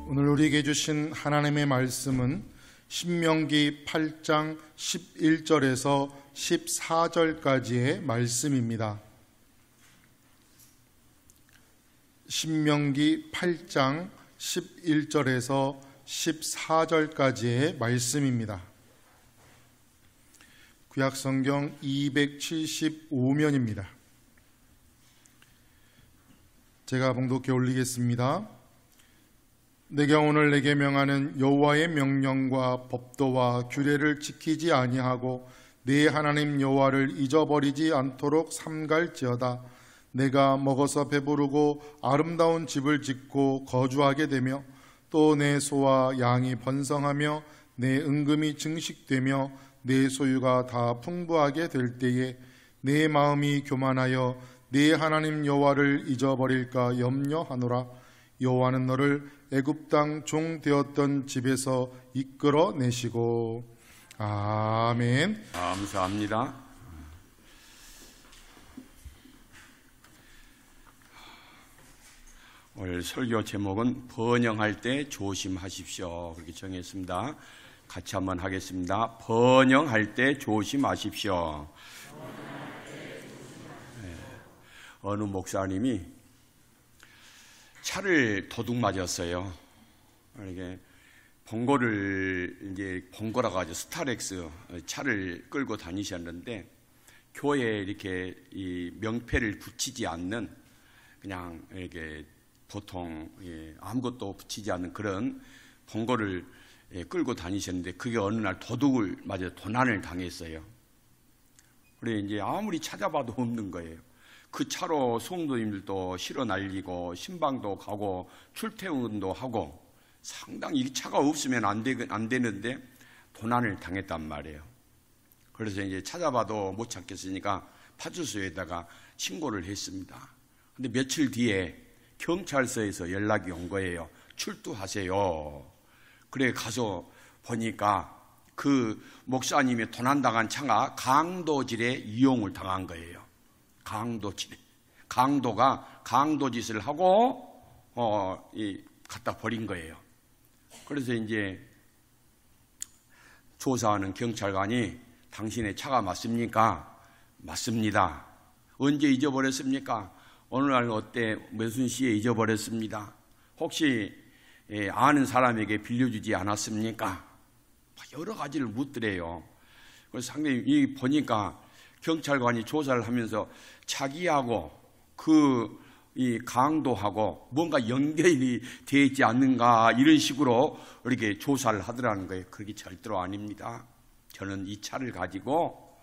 오늘 우리에게 주신 하나님의 말씀은 신명기 8장 11절에서 14절까지의 말씀입니다. 신명기 8장 11절에서 14절까지의 말씀입니다. 구약성경 275면입니다. 제가 봉독해 올리겠습니다. 내가 오늘 내게 명하는 여호와의 명령과 법도와 규례를 지키지 아니하고 네 하나님 여호와를 잊어버리지 않도록 삼갈지어다. 내가 먹어서 배부르고 아름다운 집을 짓고 거주하게 되며 또 내 소와 양이 번성하며 내 은금이 증식되며 내 소유가 다 풍부하게 될 때에 내 마음이 교만하여 네 하나님 여호와를 잊어버릴까 염려하노라. 여호와는 너를 애굽 땅 종 되었던 집에서 이끌어 내시고. 아멘. 감사합니다. 오늘 설교 제목은 번영할 때 조심하십시오, 그렇게 정했습니다. 같이 한번 하겠습니다. 번영할 때 조심하십시오. 어느 목사님이 차를 도둑 맞았어요. 이게 번거라고 하죠. 스타렉스 차를 끌고 다니셨는데 교회에 이렇게 이 명패를 붙이지 않는, 그냥 이렇게 보통 아무것도 붙이지 않는 그런 번거를 끌고 다니셨는데, 그게 어느 날 도둑을 맞아 도난을 당했어요. 그래 이제 아무리 찾아봐도 없는 거예요. 그 차로 성도님들도 실어 날리고 신방도 가고 출퇴근도 하고, 상당히 이 차가 없으면 안 되는데 도난을 당했단 말이에요. 그래서 이제 찾아봐도 못 찾겠으니까 파출소에다가 신고를 했습니다. 근데 며칠 뒤에 경찰서에서 연락이 온 거예요. 출두하세요. 그래 가서 보니까 그 목사님이 도난당한 차가 강도질에 이용을 당한 거예요. 강도가 강도짓을 하고 갖다 버린 거예요. 그래서 이제 조사하는 경찰관이 당신의 차가 맞습니까? 맞습니다. 언제 잊어버렸습니까? 어느 날 무슨 시에 잊어버렸습니다. 혹시 아는 사람에게 빌려주지 않았습니까? 여러 가지를 묻더래요. 그래서 상당히 보니까 경찰관이 조사를 하면서 자기하고 이 강도하고 뭔가 연결이 되어 있지 않는가, 이런 식으로 이렇게 조사를 하더라는 거예요. 그게 절대로 아닙니다. 저는 이 차를 가지고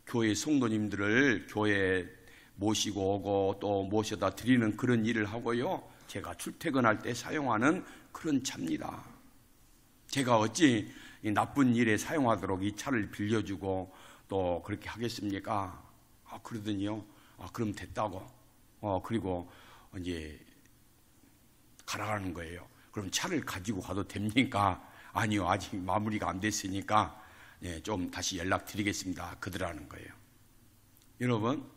교회 성도님들을 교회에 모시고 오고 또 모셔다 드리는 그런 일을 하고요. 제가 출퇴근할 때 사용하는 그런 차입니다. 제가 어찌 이 나쁜 일에 사용하도록 이 차를 빌려주고 또 그렇게 하겠습니까? 그러더니요. 그럼 됐다고. 그리고 이제 가라가는 거예요. 그럼 차를 가지고 가도 됩니까? 아니요, 아직 마무리가 안 됐으니까 좀 다시 연락드리겠습니다. 그러라는 거예요. 여러분,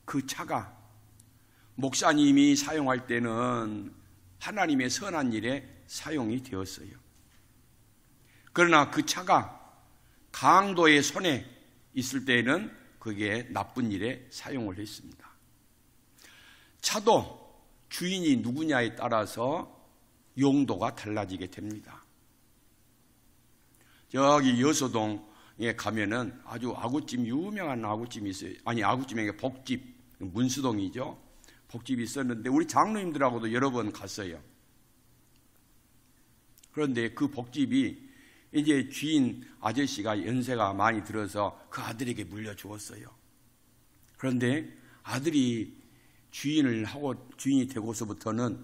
그 차가 목사님이 사용할 때는 하나님의 선한 일에 사용이 되었어요. 그러나 그 차가 강도의 손에 있을 때에는 그게 나쁜 일에 사용을 했습니다. 차도 주인이 누구냐에 따라서 용도가 달라지게 됩니다. 여기 여서동에 가면은 아주 아구찜, 유명한 아구찜이 있어요. 아니, 아구찜이 복집, 문수동이죠. 복집이 있었는데 우리 장로님들하고도 여러 번 갔어요. 그런데 그 복집이 이제 주인 아저씨가 연세가 많이 들어서 그 아들에게 물려주었어요. 그런데 아들이 주인이 되고서부터는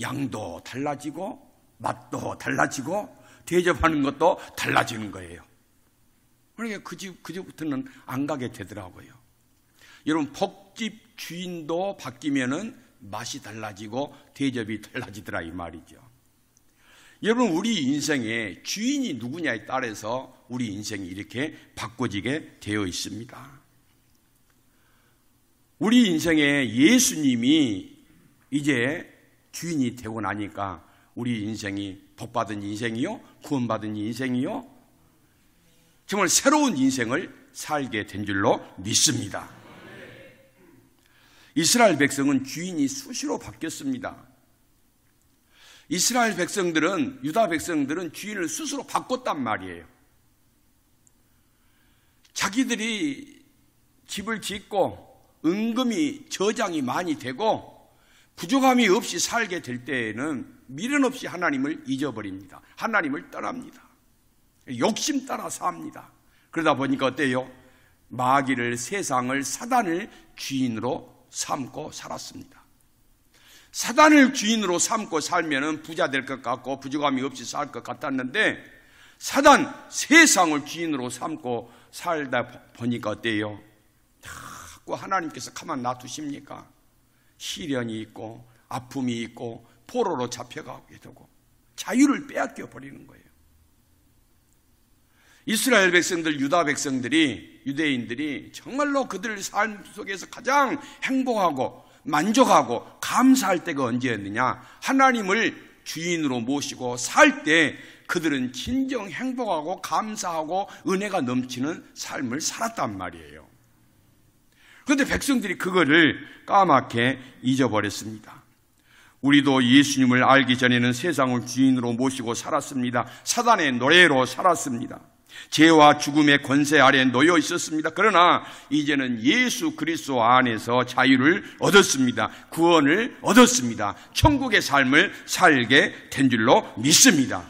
양도 달라지고 맛도 달라지고 대접하는 것도 달라지는 거예요. 그러니까 그 집부터는 안 가게 되더라고요. 여러분, 복집 주인도 바뀌면은 맛이 달라지고 대접이 달라지더라, 이 말이죠. 여러분, 우리 인생의 주인이 누구냐에 따라서 우리 인생이 이렇게 바꿔지게 되어 있습니다. 우리 인생에 예수님이 이제 주인이 되고 나니까 우리 인생이 복받은 인생이요? 구원받은 인생이요? 정말 새로운 인생을 살게 된 줄로 믿습니다. 이스라엘 백성은 주인이 수시로 바뀌었습니다. 이스라엘 백성들은, 유다 백성들은 주인을 스스로 바꿨단 말이에요. 자기들이 집을 짓고 은금이 저장이 많이 되고 부족함이 없이 살게 될 때에는 미련 없이 하나님을 잊어버립니다. 하나님을 떠납니다. 욕심 따라 삽니다. 그러다 보니까 어때요? 마귀를, 세상을, 사단을 주인으로 삼고 살았습니다. 사단을 주인으로 삼고 살면은 부자 될 것 같고 부족함이 없이 살 것 같았는데 사단, 세상을 주인으로 삼고 살다 보니까 어때요? 자꾸 하나님께서 가만 놔두십니까? 시련이 있고 아픔이 있고 포로로 잡혀가게 되고 자유를 빼앗겨 버리는 거예요. 이스라엘 백성들, 유다 백성들이, 유대인들이 정말로 그들 삶 속에서 가장 행복하고 만족하고 감사할 때가 언제였느냐? 하나님을 주인으로 모시고 살 때 그들은 진정 행복하고 감사하고 은혜가 넘치는 삶을 살았단 말이에요. 그런데 백성들이 그거를 까맣게 잊어버렸습니다. 우리도 예수님을 알기 전에는 세상을 주인으로 모시고 살았습니다. 사단의 노예로 살았습니다. 죄와 죽음의 권세 아래 놓여 있었습니다. 그러나 이제는 예수 그리스도 안에서 자유를 얻었습니다. 구원을 얻었습니다. 천국의 삶을 살게 된 줄로 믿습니다.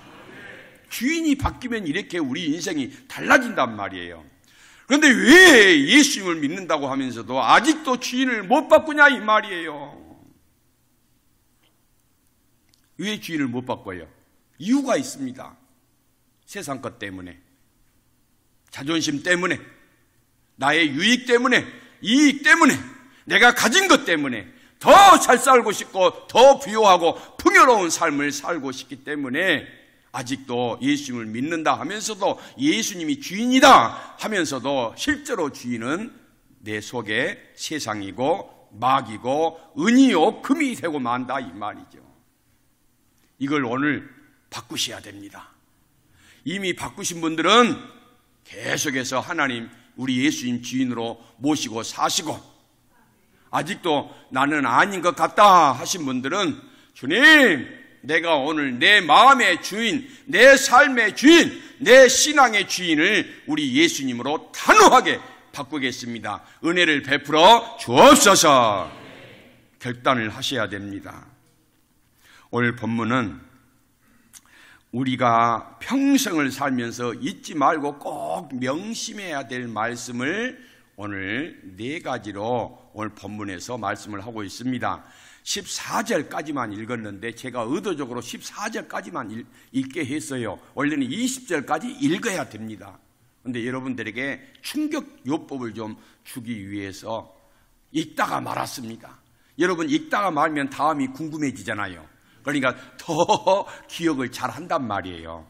주인이 바뀌면 이렇게 우리 인생이 달라진단 말이에요. 그런데 왜 예수님을 믿는다고 하면서도 아직도 주인을 못 바꾸냐 이 말이에요. 왜 주인을 못 바꿔요? 이유가 있습니다. 세상 것 때문에, 자존심 때문에, 나의 유익 때문에, 이익 때문에, 내가 가진 것 때문에 더 잘 살고 싶고 더 부유하고 풍요로운 삶을 살고 싶기 때문에 아직도 예수님을 믿는다 하면서도 예수님이 주인이다 하면서도 실제로 주인은 내 속에 세상이고 마귀고 은이요 금이 되고 만다 이 말이죠. 이걸 오늘 바꾸셔야 됩니다. 이미 바꾸신 분들은 계속해서 하나님, 우리 예수님 주인으로 모시고 사시고, 아직도 나는 아닌 것 같다 하신 분들은 주님, 내가 오늘 내 마음의 주인, 내 삶의 주인, 내 신앙의 주인을 우리 예수님으로 단호하게 바꾸겠습니다. 은혜를 베풀어 주옵소서. 결단을 하셔야 됩니다. 오늘 본문은 우리가 평생을 살면서 잊지 말고 꼭 명심해야 될 말씀을 오늘 4가지로 오늘 본문에서 말씀을 하고 있습니다. 14절까지만 읽었는데 제가 의도적으로 14절까지만 읽게 했어요. 원래는 20절까지 읽어야 됩니다. 그런데 여러분들에게 충격 요법을 좀 주기 위해서 읽다가 말았습니다. 여러분 읽다가 말면 다음이 궁금해지잖아요. 그러니까 더 기억을 잘 한단 말이에요.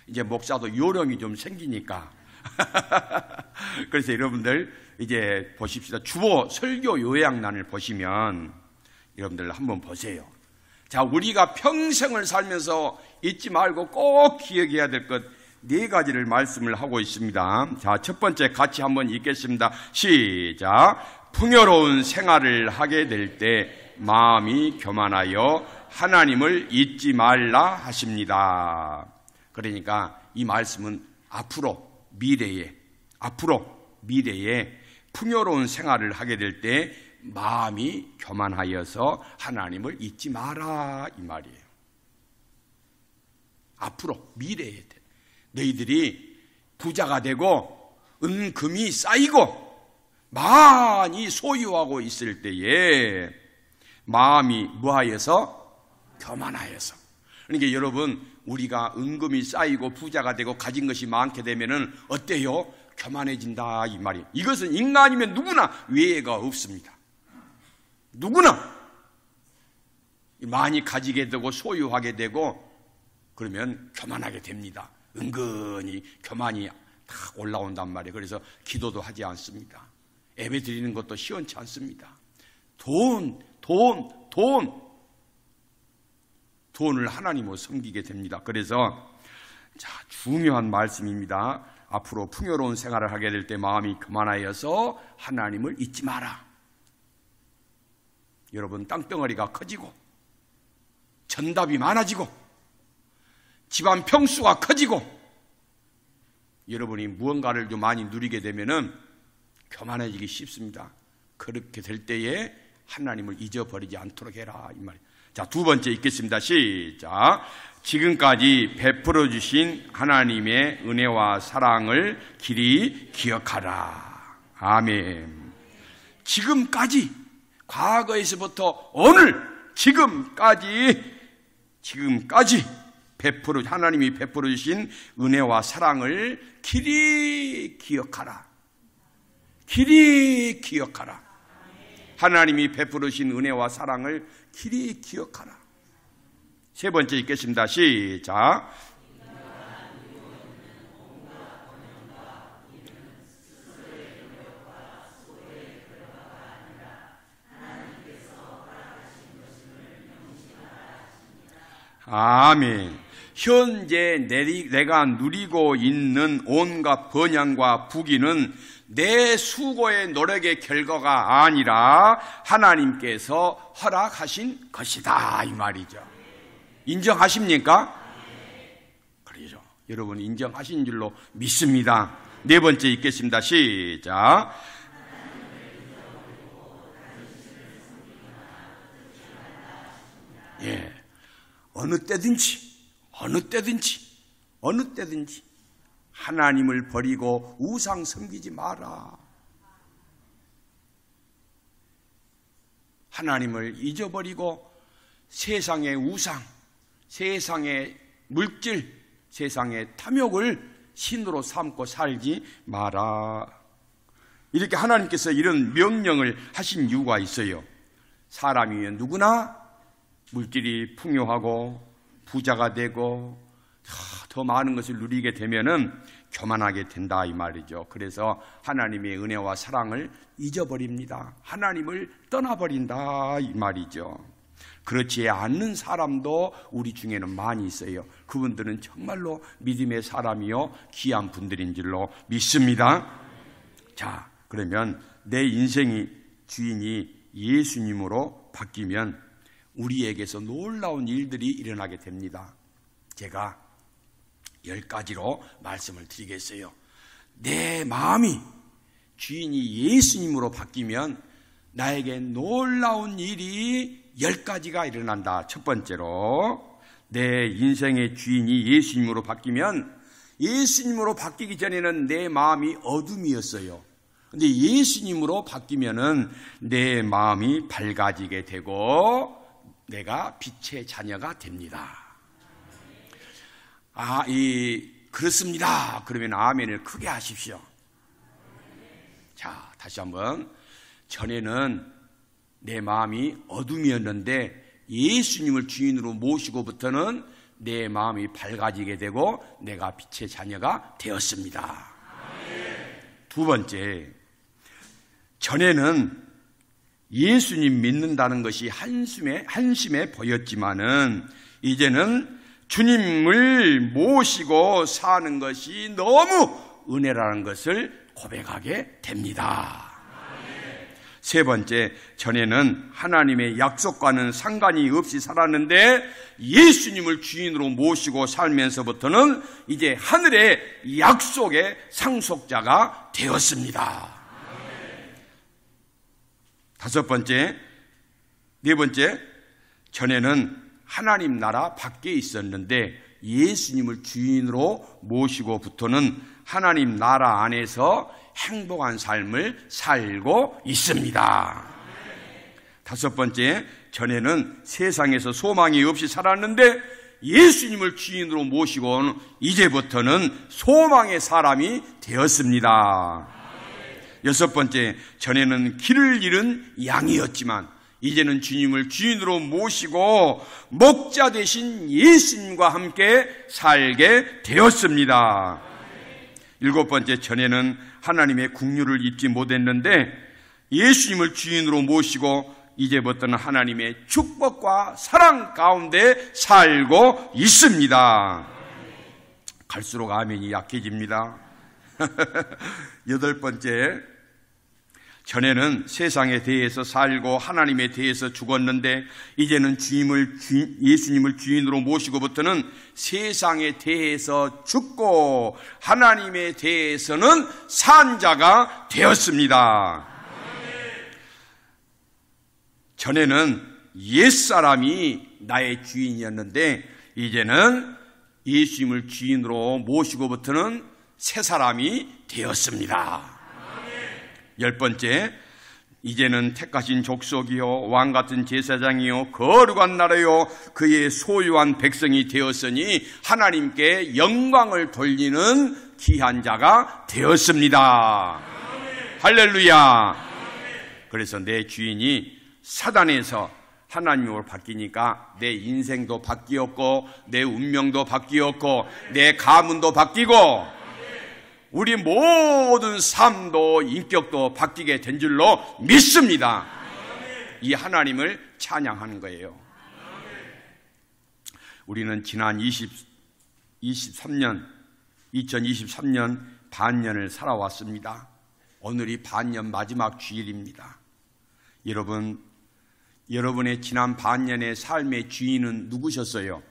이제 목사도 요령이 좀 생기니까. 그래서 여러분들 이제 보십시다. 주보 설교 요약란을 보시면 여러분들 한번 보세요. 자, 우리가 평생을 살면서 잊지 말고 꼭 기억해야 될 것 4가지를 말씀을 하고 있습니다. 자, 첫 번째 같이 한번 읽겠습니다. 시작. 풍요로운 생활을 하게 될 때 마음이 교만하여 하나님을 잊지 말라 하십니다. 그러니까 이 말씀은 앞으로 미래에 풍요로운 생활을 하게 될 때 마음이 교만하여서 하나님을 잊지 마라 이 말이에요. 앞으로 미래에 너희들이 부자가 되고 은금이 쌓이고 많이 소유하고 있을 때에 마음이 뭐하여서? 교만하여서. 그러니까 여러분, 우리가 은금이 쌓이고 부자가 되고 가진 것이 많게 되면은 어때요? 교만해진다 이 말이에요. 이것은 인간이면 누구나 외회가 없습니다. 누구나 많이 가지게 되고 소유하게 되고 그러면 교만하게 됩니다. 은근히 교만이 다 올라온단 말이에요. 그래서 기도도 하지 않습니다. 예배 드리는 것도 시원치 않습니다. 돈. 돈을 하나님을 섬기게 됩니다. 그래서 자, 중요한 말씀입니다. 앞으로 풍요로운 생활을 하게 될 때 마음이 교만하여서 하나님을 잊지 마라. 여러분, 땅덩어리가 커지고 전답이 많아지고 집안 평수가 커지고 여러분이 무언가를 좀 많이 누리게 되면은 교만해지기 쉽습니다. 그렇게 될 때에 하나님을 잊어버리지 않도록 해라, 이 말이에요. 자, 두 번째 읽겠습니다. 시작. 지금까지 베풀어 주신 하나님의 은혜와 사랑을 길이 기억하라. 아멘. 지금까지, 과거에서부터 오늘, 지금까지 하나님이 베풀어 주신 은혜와 사랑을 길이 기억하라. 길이 기억하라. 하나님이 베풀어 주신 은혜와 사랑을 길이 기억하라. 세 번째 읽겠습니다. 시작. 아멘. 현재 내가 누리고 있는 온갖 번영과 부귀는 내 수고의 노력의 결과가 아니라 하나님께서 허락하신 것이다, 이 말이죠. 인정하십니까? 그러죠. 여러분 인정하신 줄로 믿습니다. 네 번째 읽겠습니다. 시작. 예. 어느 때든지 하나님을 버리고 우상 섬기지 마라. 하나님을 잊어버리고 세상의 우상, 세상의 물질, 세상의 탐욕을 신으로 삼고 살지 마라. 이렇게 하나님께서 이런 명령을 하신 이유가 있어요. 사람이 누구나 물질이 풍요하고 부자가 되고 더 많은 것을 누리게 되면은 교만하게 된다, 이 말이죠. 그래서 하나님의 은혜와 사랑을 잊어버립니다. 하나님을 떠나버린다, 이 말이죠. 그렇지 않는 사람도 우리 중에는 많이 있어요. 그분들은 정말로 믿음의 사람이요 귀한 분들인 줄로 믿습니다. 자, 그러면 내 인생의 주인이 예수님으로 바뀌면 우리에게서 놀라운 일들이 일어나게 됩니다. 제가 10가지로 말씀을 드리겠어요. 내 마음이 주인이 예수님으로 바뀌면 나에게 놀라운 일이 10가지가 일어난다. 첫 번째로, 내 인생의 주인이 예수님으로 바뀌면, 예수님으로 바뀌기 전에는 내 마음이 어둠이었어요. 근데 예수님으로 바뀌면은 내 마음이 밝아지게 되고 내가 빛의 자녀가 됩니다. 그렇습니다. 그러면 아멘을 크게 하십시오. 자, 다시 한번. 전에는 내 마음이 어둠이었는데 예수님을 주인으로 모시고부터는 내 마음이 밝아지게 되고 내가 빛의 자녀가 되었습니다. 두 번째, 전에는 예수님 믿는다는 것이 한심해 보였지만은 이제는 주님을 모시고 사는 것이 너무 은혜라는 것을 고백하게 됩니다. 세 번째, 전에는 하나님의 약속과는 상관이 없이 살았는데 예수님을 주인으로 모시고 살면서부터는 이제 하늘의 약속의 상속자가 되었습니다. 다섯 번째, 네 번째, 전에는 하나님 나라 밖에 있었는데 예수님을 주인으로 모시고부터는 하나님 나라 안에서 행복한 삶을 살고 있습니다. 다섯 번째, 전에는 세상에서 소망이 없이 살았는데 예수님을 주인으로 모시고는 이제부터는 소망의 사람이 되었습니다. 여섯 번째, 전에는 길을 잃은 양이었지만 이제는 주님을 주인으로 모시고 목자 되신 예수님과 함께 살게 되었습니다. 일곱 번째, 전에는 하나님의 국류를 입지 못했는데 예수님을 주인으로 모시고 이제부터는 하나님의 축복과 사랑 가운데 살고 있습니다. 갈수록 아멘이 약해집니다. 8번째, 전에는 세상에 대해서 살고 하나님에 대해서 죽었는데 이제는 예수님을 주인으로 모시고부터는 세상에 대해서 죽고 하나님에 대해서는 산 자가 되었습니다. 전에는 옛사람이 나의 주인이었는데 이제는 예수님을 주인으로 모시고부터는 새 사람이 되었습니다. 10번째, 이제는 택하신 족속이요 왕같은 제사장이요 거룩한 나라요 그의 소유한 백성이 되었으니 하나님께 영광을 돌리는 귀한 자가 되었습니다. 할렐루야. 그래서 내 주인이 사단에서 하나님으로 바뀌니까 내 인생도 바뀌었고 내 운명도 바뀌었고 내 가문도 바뀌고 우리 모든 삶도 인격도 바뀌게 된 줄로 믿습니다. 이 하나님을 찬양하는 거예요. 우리는 지난 2023년 반년을 살아왔습니다. 오늘이 반년 마지막 주일입니다. 여러분의 지난 반년의 삶의 주인은 누구셨어요?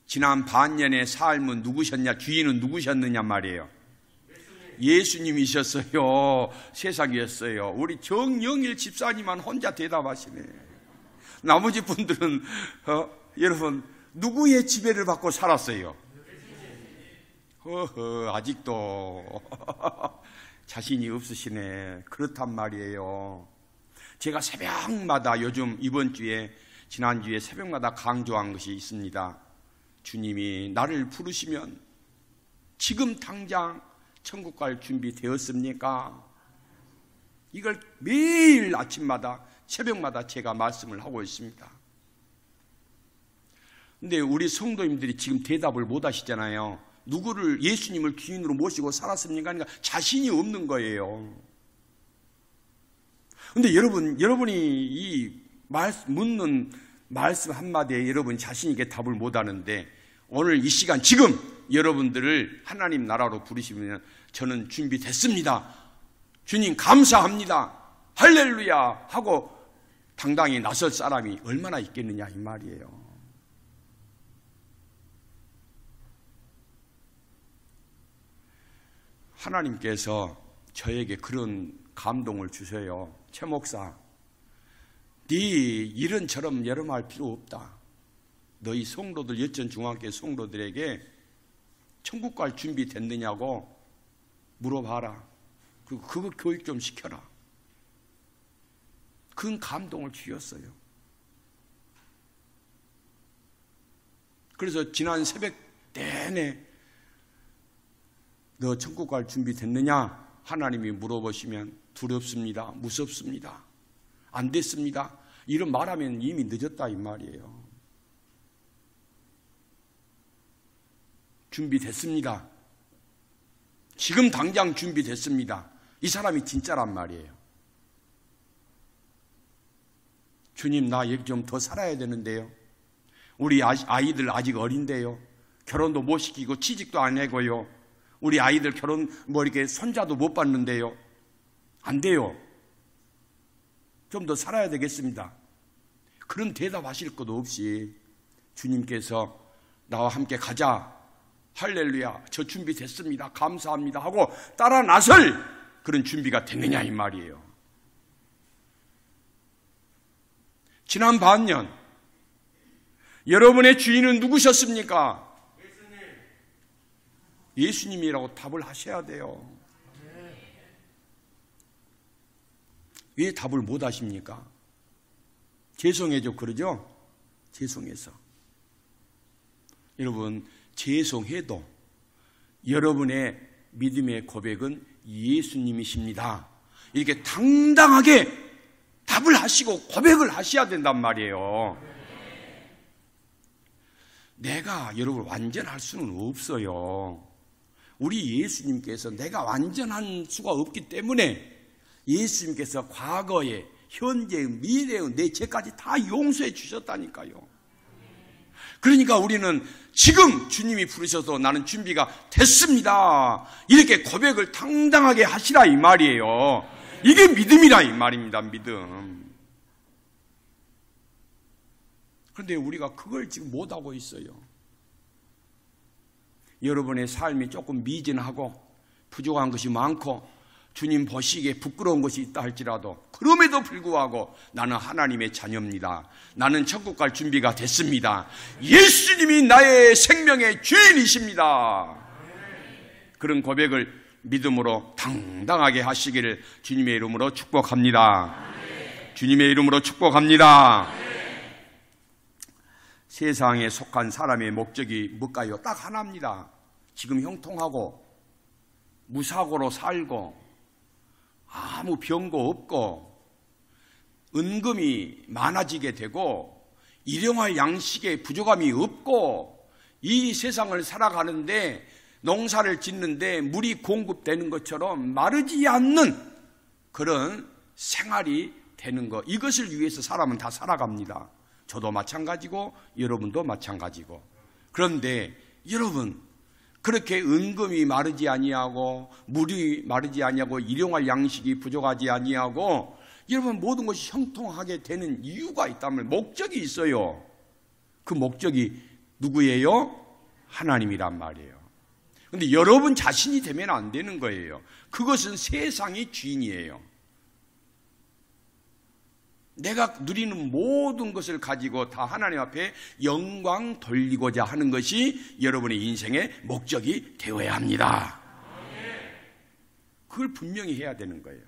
지난 반년의 삶은 누구셨냐? 주인은 누구셨느냐 말이에요. 예수님이셨어요. 세상이었어요. 우리 정영일 집사님만 혼자 대답하시네. 나머지 분들은 여러분 누구의 지배를 받고 살았어요? 아직도 자신이 없으시네. 그렇단 말이에요. 제가 새벽마다 이번 주에 지난주에 새벽마다 강조한 것이 있습니다. 주님이 나를 부르시면 지금 당장 천국 갈 준비 되었습니까? 이걸 매일 아침마다 새벽마다 제가 말씀을 하고 있습니다. 근데 우리 성도님들이 지금 대답을 못 하시잖아요. 누구를 예수님을 주인으로 모시고 살았습니까? 그러니까 자신이 없는 거예요. 근데 여러분이 이 묻는 말씀 한마디에 여러분 자신 있게 답을 못 하는데 오늘 이 시간 지금 여러분들을 하나님 나라로 부르시면 저는 준비됐습니다. 주님 감사합니다. 할렐루야 하고 당당히 나설 사람이 얼마나 있겠느냐 이 말이에요. 하나님께서 저에게 그런 감동을 주세요. 최 목사, 네 이런저런 여러 말 필요 없다. 너희 성도들, 여천 중학교 성도들에게 천국 갈 준비 됐느냐고 물어봐라. 그거 교육 좀 시켜라. 큰 감동을 주셨어요. 그래서 지난 새벽 내내 너 천국 갈 준비 됐느냐? 하나님이 물어보시면 두렵습니다. 무섭습니다. 안 됐습니다. 이런 말하면 이미 늦었다 이 말이에요. 준비됐습니다. 지금 당장 준비됐습니다. 이 사람이 진짜란 말이에요. 주님 나 여기 좀 더 살아야 되는데요. 우리 아이들 아직 어린데요. 결혼도 못 시키고 취직도 안 하고요. 우리 아이들 결혼 이렇게 손자도 못 받는데요. 안 돼요. 좀 더 살아야 되겠습니다. 그런 대답하실 것도 없이 주님께서 나와 함께 가자. 할렐루야. 저 준비됐습니다. 감사합니다. 하고 따라 나설 그런 준비가 됐느냐 이 말이에요. 지난 반년 여러분의 주인은 누구셨습니까? 예수님이라고 답을 하셔야 돼요. 왜 답을 못 하십니까? 죄송해져 그러죠? 죄송해서. 여러분 죄송해도 여러분의 믿음의 고백은 예수님이십니다. 이렇게 당당하게 답을 하시고 고백을 하셔야 된단 말이에요. 내가 여러분 완전할 수는 없어요. 우리 예수님께서 내가 완전한 수가 없기 때문에 예수님께서 과거에 현재, 미래의 내 죄까지 다 용서해 주셨다니까요. 그러니까 우리는 지금 주님이 부르셔서 나는 준비가 됐습니다, 이렇게 고백을 당당하게 하시라 이 말이에요. 이게 믿음이라 이 말입니다. 믿음. 그런데 우리가 그걸 지금 못하고 있어요. 여러분의 삶이 조금 미진하고 부족한 것이 많고 주님 보시기에 부끄러운 것이 있다 할지라도 그럼에도 불구하고 나는 하나님의 자녀입니다, 나는 천국 갈 준비가 됐습니다, 예수님이 나의 생명의 주인이십니다, 그런 고백을 믿음으로 당당하게 하시기를 주님의 이름으로 축복합니다. 주님의 이름으로 축복합니다. 세상에 속한 사람의 목적이 뭘까요? 딱 하나입니다. 지금 형통하고 무사고로 살고 아무 병고 없고 은금이 많아지게 되고 일용할 양식에 부족함이 없고 이 세상을 살아가는데 농사를 짓는데 물이 공급되는 것처럼 마르지 않는 그런 생활이 되는 것, 이것을 위해서 사람은 다 살아갑니다. 저도 마찬가지고 여러분도 마찬가지고. 그런데 여러분, 그렇게 은금이 마르지 아니하고 물이 마르지 아니하고 일용할 양식이 부족하지 아니하고 여러분 모든 것이 형통하게 되는 이유가 있다면 목적이 있어요. 그 목적이 누구예요? 하나님이란 말이에요. 그런데 여러분 자신이 되면 안 되는 거예요. 그것은 세상의 주인이에요. 내가 누리는 모든 것을 가지고 다 하나님 앞에 영광 돌리고자 하는 것이 여러분의 인생의 목적이 되어야 합니다. 그걸 분명히 해야 되는 거예요.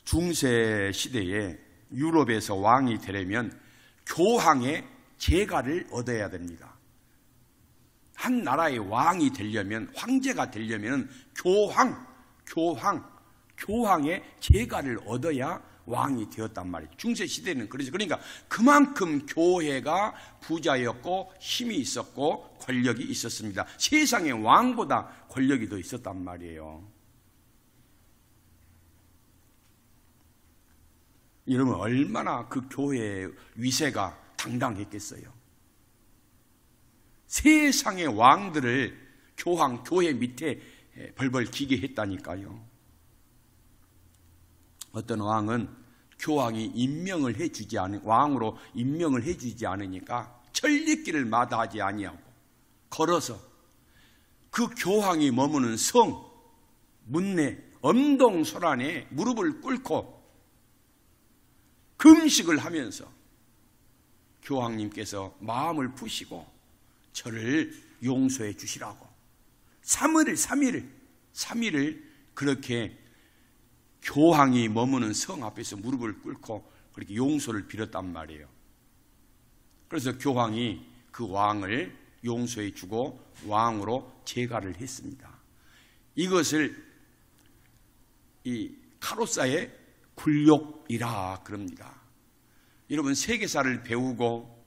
중세 시대에 유럽에서 왕이 되려면 교황의 재가를 얻어야 됩니다. 한 나라의 왕이 되려면, 황제가 되려면 교황의 재가를 얻어야 왕이 되었단 말이에요. 중세 시대는 그래서 그러니까 그만큼 교회가 부자였고 힘이 있었고 권력이 있었습니다. 세상의 왕보다 권력이 더 있었단 말이에요. 여러분 얼마나 그 교회의 위세가 당당했겠어요. 세상의 왕들을 교회 밑에 벌벌 기게 했다니까요. 어떤 왕은 교황이 왕으로 임명을 해주지 않으니까 천리길을 마다하지 아니하고 걸어서 그 교황이 머무는 성 문내 엄동설안에 무릎을 꿇고 금식을 하면서 교황님께서 마음을 푸시고 저를 용서해 주시라고 3일을 그렇게 교황이 머무는 성 앞에서 무릎을 꿇고 그렇게 용서를 빌었단 말이에요. 그래서 교황이 그 왕을 용서해 주고 왕으로 재가를 했습니다. 이것을 이 카로사의 굴욕이라 그럽니다. 여러분 세계사를 배우고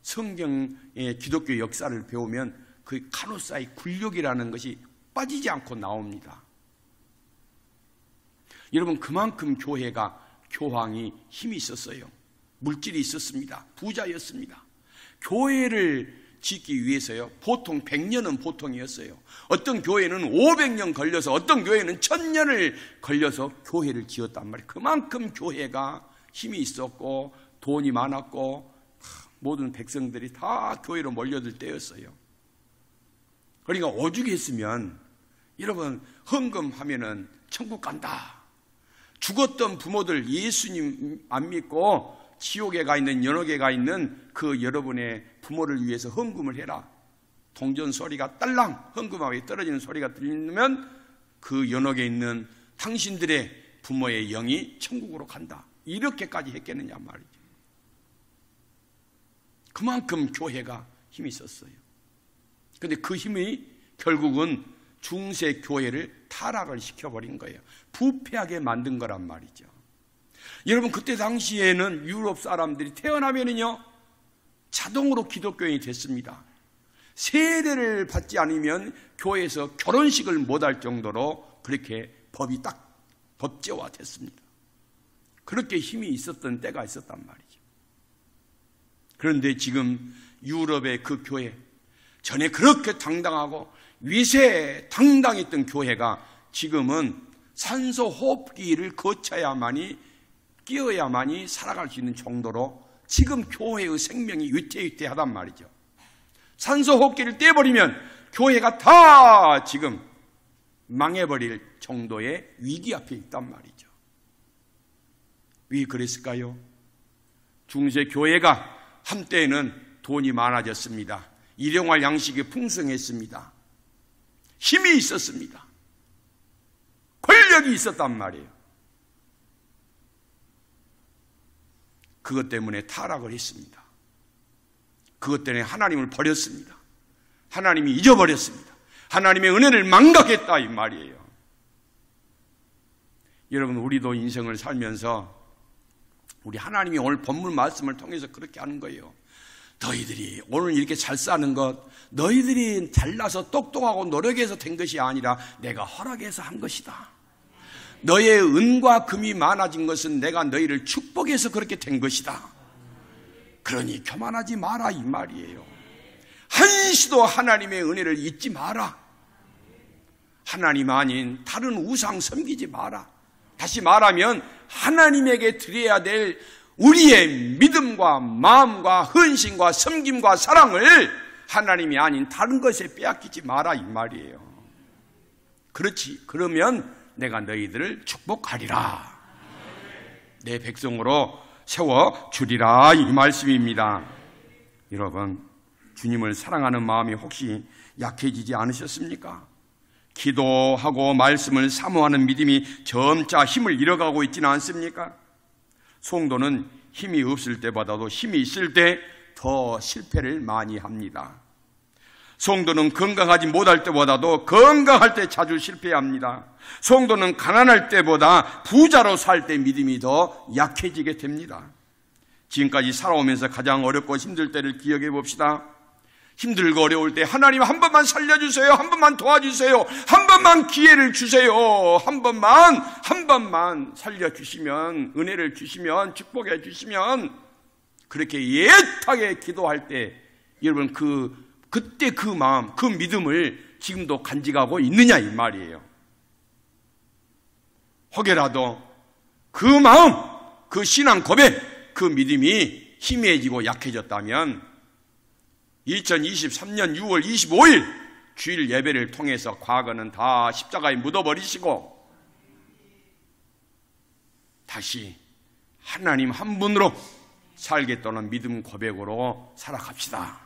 성경의 기독교 역사를 배우면 그 카로사의 굴욕이라는 것이 빠지지 않고 나옵니다. 여러분 그만큼 교황이 힘이 있었어요. 물질이 있었습니다. 부자였습니다. 교회를 짓기 위해서요. 보통 100년은 보통이었어요. 어떤 교회는 500년 걸려서 어떤 교회는 1000년을 걸려서 교회를 지었단 말이에요. 그만큼 교회가 힘이 있었고 돈이 많았고 모든 백성들이 다 교회로 몰려들 때였어요. 그러니까 오죽했으면 여러분 헌금하면은 천국 간다. 죽었던 부모들 예수님 안 믿고 지옥에 가 있는 연옥에 가 있는 그 여러분의 부모를 위해서 헌금을 해라. 동전 소리가 딸랑 헌금하게 떨어지는 소리가 들리면 그 연옥에 있는 당신들의 부모의 영이 천국으로 간다. 이렇게까지 했겠느냐 말이죠. 그만큼 교회가 힘이 있었어요. 그런데 그 힘이 결국은 중세 교회를 타락을 시켜버린 거예요. 부패하게 만든 거란 말이죠. 여러분 그때 당시에는 유럽 사람들이 태어나면은요 자동으로 기독교인이 됐습니다. 세례를 받지 않으면 교회에서 결혼식을 못할 정도로 그렇게 법이 딱 법제화됐습니다. 그렇게 힘이 있었던 때가 있었단 말이죠. 그런데 지금 유럽의 그 교회, 전에 그렇게 당당하고 위세당당했던 교회가 지금은 산소 호흡기를 거쳐야만이, 끼어야만이 살아갈 수 있는 정도로 지금 교회의 생명이 위태위태하단 말이죠. 산소 호흡기를 떼버리면 교회가 다 지금 망해버릴 정도의 위기 앞에 있단 말이죠. 왜 그랬을까요? 중세 교회가 한때에는 돈이 많아졌습니다. 일용할 양식이 풍성했습니다. 힘이 있었습니다. 권력이 있었단 말이에요. 그것 때문에 타락을 했습니다. 그것 때문에 하나님을 버렸습니다. 하나님이 잊어버렸습니다. 하나님의 은혜를 망각했다 이 말이에요. 여러분, 우리도 인생을 살면서 우리 하나님이 오늘 본문 말씀을 통해서 그렇게 하는 거예요. 너희들이 오늘 이렇게 잘 사는 것, 너희들이 잘나서 똑똑하고 노력해서 된 것이 아니라 내가 허락해서 한 것이다. 너의 은과 금이 많아진 것은 내가 너희를 축복해서 그렇게 된 것이다. 그러니 교만하지 마라 이 말이에요. 한시도 하나님의 은혜를 잊지 마라. 하나님 아닌 다른 우상 섬기지 마라. 다시 말하면 하나님에게 드려야 될 우리의 믿음과 마음과 헌신과 섬김과 사랑을 하나님이 아닌 다른 것에 빼앗기지 마라 이 말이에요. 그렇지. 그러면 내가 너희들을 축복하리라. 내 백성으로 세워주리라 이 말씀입니다. 여러분, 주님을 사랑하는 마음이 혹시 약해지지 않으셨습니까? 기도하고 말씀을 사모하는 믿음이 점차 힘을 잃어가고 있지는 않습니까? 성도는 힘이 없을 때보다도 힘이 있을 때 더 실패를 많이 합니다. 성도는 건강하지 못할 때보다도 건강할 때 자주 실패합니다. 성도는 가난할 때보다 부자로 살 때 믿음이 더 약해지게 됩니다. 지금까지 살아오면서 가장 어렵고 힘들 때를 기억해 봅시다. 힘들고 어려울 때 하나님 한 번만 살려주세요. 한 번만 도와주세요. 한 번만 기회를 주세요. 한 번만 살려주시면, 은혜를 주시면, 축복해 주시면, 그렇게 애타게 기도할 때 여러분 그때 그 마음, 그 믿음을 지금도 간직하고 있느냐 이 말이에요. 혹여라도 그 마음, 그 신앙 고백, 그 믿음이 희미해지고 약해졌다면 2023년 6월 25일 주일 예배를 통해서 과거는 다 십자가에 묻어버리시고 다시 하나님 한 분으로 살겠다는 믿음 고백으로 살아갑시다.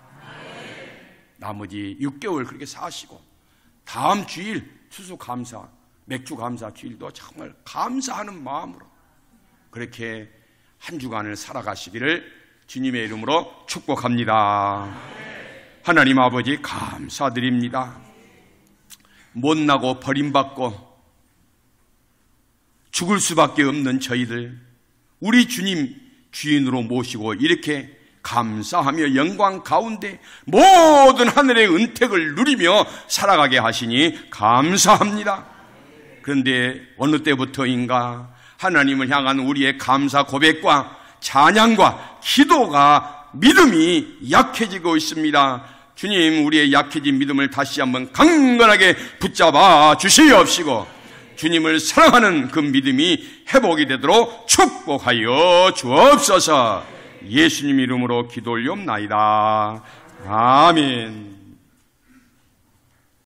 나머지 6개월 그렇게 사시고 다음 주일 추수감사, 맥주감사 주일도 정말 감사하는 마음으로 그렇게 한 주간을 살아가시기를 주님의 이름으로 축복합니다. 하나님 아버지 감사드립니다. 못나고 버림받고 죽을 수밖에 없는 저희들, 우리 주님 주인으로 모시고 이렇게 감사하며 영광 가운데 모든 하늘의 은택을 누리며 살아가게 하시니 감사합니다. 그런데 어느 때부터인가 하나님을 향한 우리의 감사 고백과 찬양과 기도가, 믿음이 약해지고 있습니다. 주님, 우리의 약해진 믿음을 다시 한번 강건하게 붙잡아 주시옵시고 주님을 사랑하는 그 믿음이 회복이 되도록 축복하여 주옵소서. 예수님 이름으로 기도 올리옵나이다. 아멘.